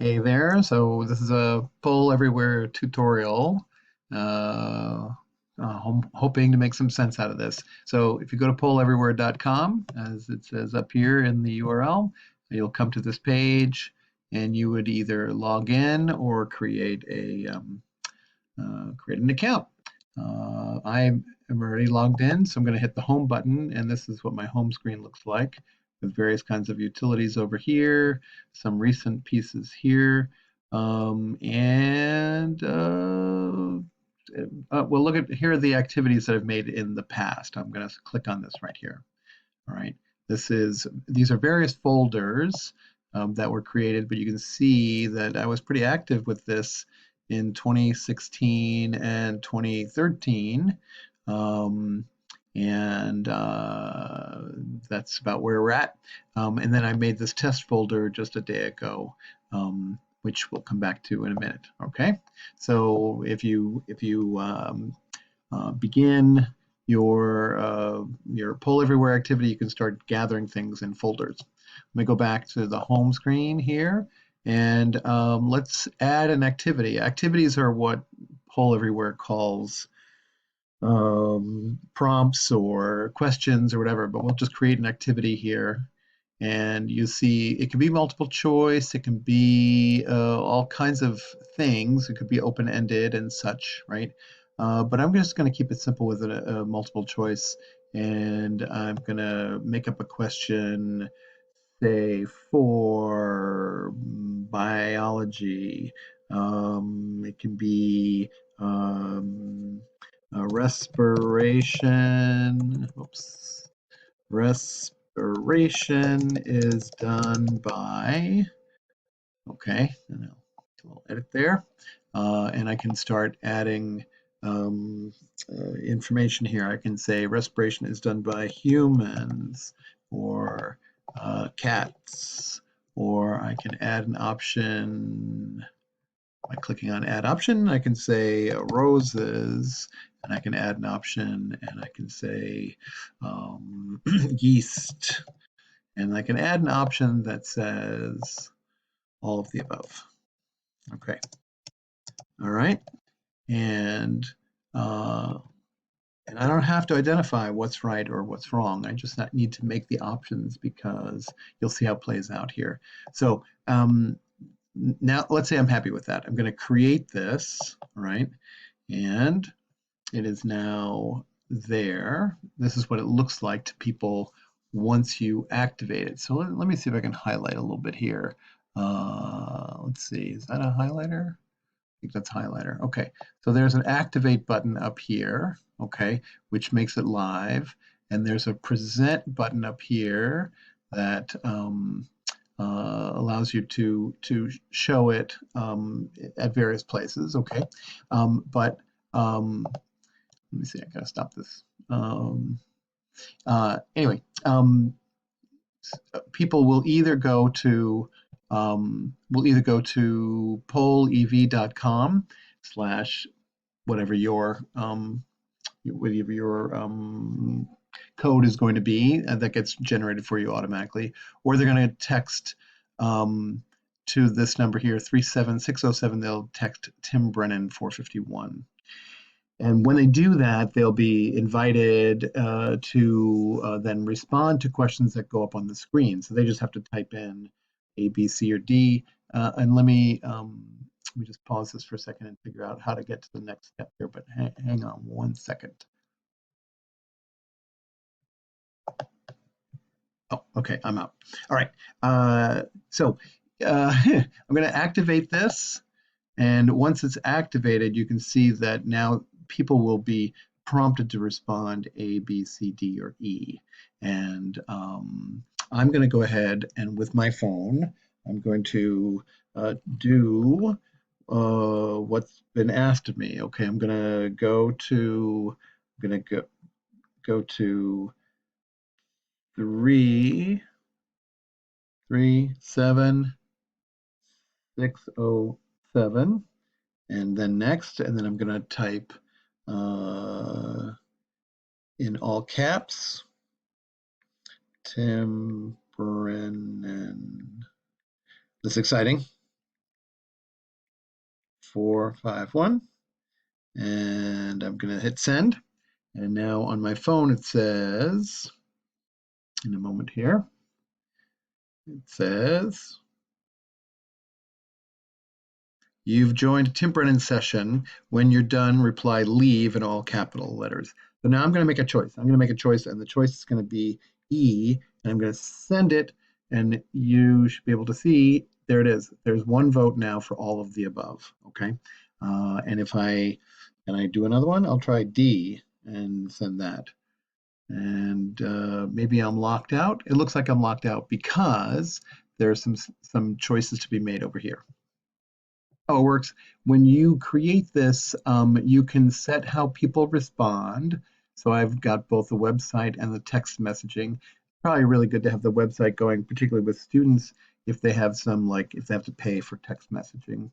Hey there, so this is a poll everywhere tutorial. Uh, hoping to make some sense out of this. So if you go to polleverywhere.com, as it says up here in the URL, you'll come to this page and you would either log in or create an account. I am already logged in, so I'm going to hit the home button, and this is what my home screen looks like with various kinds of utilities over here, some recent pieces here, and well, look at here are the activities that I've made in the past. I'm going to click on this right here. All right, these are various folders that were created, but you can see that I was pretty active with this in 2016 and 2013. Um, and That's about where we're at. And then I made this test folder just a day ago, which we'll come back to in a minute. Okay, so if you begin your poll everywhere activity, you can start gathering things in folders. Let me go back to the home screen here, and let's add an activity. Activities are what poll everywhere calls prompts or questions or whatever, but we'll just create an activity here. And you see it can be multiple choice, it can be all kinds of things, it could be open-ended and such, right? But I'm just going to keep it simple with a multiple choice, and I'm going to make up a question, say, for biology. It can be um, respiration. Oops. Respiration is done by, okay, and I'll do a little edit there. And I can start adding um, information here. I can say respiration is done by humans or cats, or I can add an option by clicking on add option. I can say roses, and I can add an option, and I can say yeast, and I can add an option that says all of the above. Okay, all right, and uh, and I don't have to identify what's right or what's wrong. I just need to make the options because you'll see how it plays out here. So now let's say I'm happy with that. I'm going to create this, right? And it is now there. This is what it looks like to people once you activate it. So let me see if I can highlight a little bit here. Let's see, is that a highlighter? I think that's highlighter. Okay, so there's an activate button up here, okay, which makes it live. And there's a present button up here that allows you to show it at various places, okay. But let me see, I gotta stop this. Anyway, people will either go to pollev.com slash whatever your code is going to be, that gets generated for you automatically, or they're going to text to this number here 37607. They'll text Tim Brennan 451. And when they do that, they'll be invited to then respond to questions that go up on the screen. So they just have to type in A, B, C, or D. And let me just pause this for a second and figure out how to get to the next step here. But hang on 1 second. Oh, okay, I'm out. All right. I'm going to activate this. And once it's activated, you can see that now people will be prompted to respond A, B, C, D, or E. And I'm going to go ahead and with my phone, I'm going to do what's been asked of me. Okay, I'm going to go to 337 and then next, and then I'm going to type uh, in all caps, Tim Brennan. That's exciting. 451. And I'm going to hit send. And now on my phone, it says, in a moment here, it says, you've joined Tim Brennan's session. When you're done, reply leave in all capital letters. So now I'm going to make a choice. I'm going to make a choice, and the choice is going to be E, and I'm going to send it, and you should be able to see, there it is. There's one vote now for all of the above, okay? And if can I do another one? I'll try D and send that. And maybe I'm locked out. It looks like I'm locked out because there are some choices to be made over here. How it works, when you create this, you can set how people respond. So I've got both the website and the text messaging. Probably really good to have the website going, particularly with students, if they have if they have to pay for text messaging.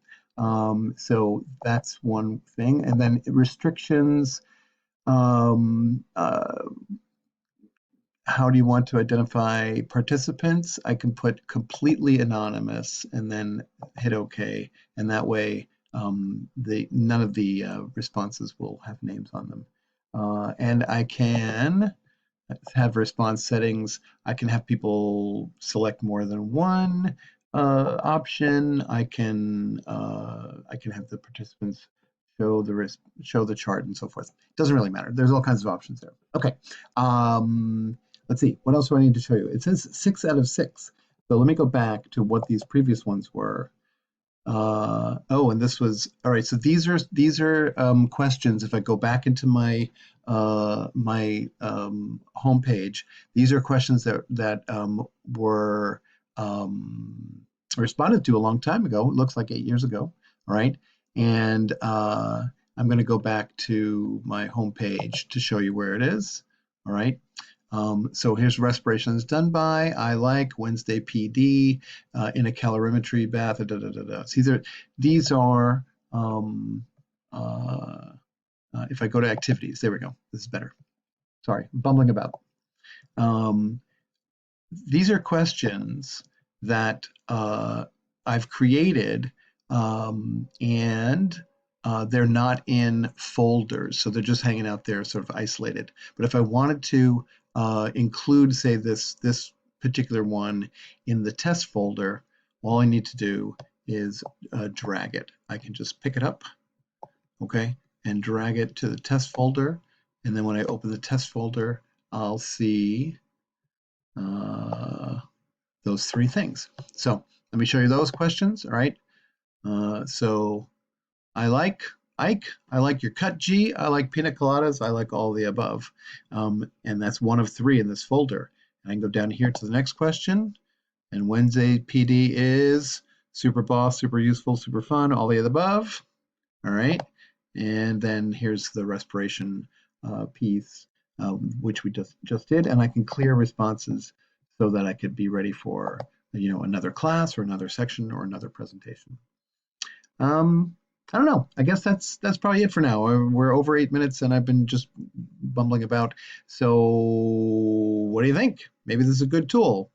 So that's one thing. And then restrictions, how do you want to identify participants? I can put completely anonymous and then hit OK. And that way, none of the responses will have names on them. And I can have response settings. I can have people select more than one option. I can have the participants show the chart and so forth. It doesn't really matter. There's all kinds of options there. Okay. Let's see, what else do I need to show you? It says 6 out of 6. So let me go back to what these previous ones were. Oh, and this was, all right, so these are questions. If I go back into my homepage, these are questions that were responded to a long time ago. It looks like 8 years ago, all right? And I'm going to go back to my homepage to show you where it is, all right? So here's respirations done by, I like, Wednesday PD, in a calorimetry bath, So these are if I go to activities, there we go, this is better. Sorry, I'm bumbling about. These are questions that I've created, and they're not in folders, so they're just hanging out there sort of isolated. But if I wanted to include, say, this particular one in the test folder, all I need to do is drag it. I can just pick it up, okay, and drag it to the test folder. And then when I open the test folder, I'll see those three things. So let me show you those questions, all right? So I like Ike, I like your cut G, I like pina coladas, I like all the above. And that's one of three in this folder. And I can go down here to the next question. And Wednesday PD is super boss, super useful, super fun, all the above. All right. And then here's the respiration piece, which we just did. And I can clear responses so that I could be ready for, another class or another section or another presentation. I don't know. I guess that's probably it for now. We're over 8 minutes and I've been just bumbling about. So what do you think? Maybe this is a good tool.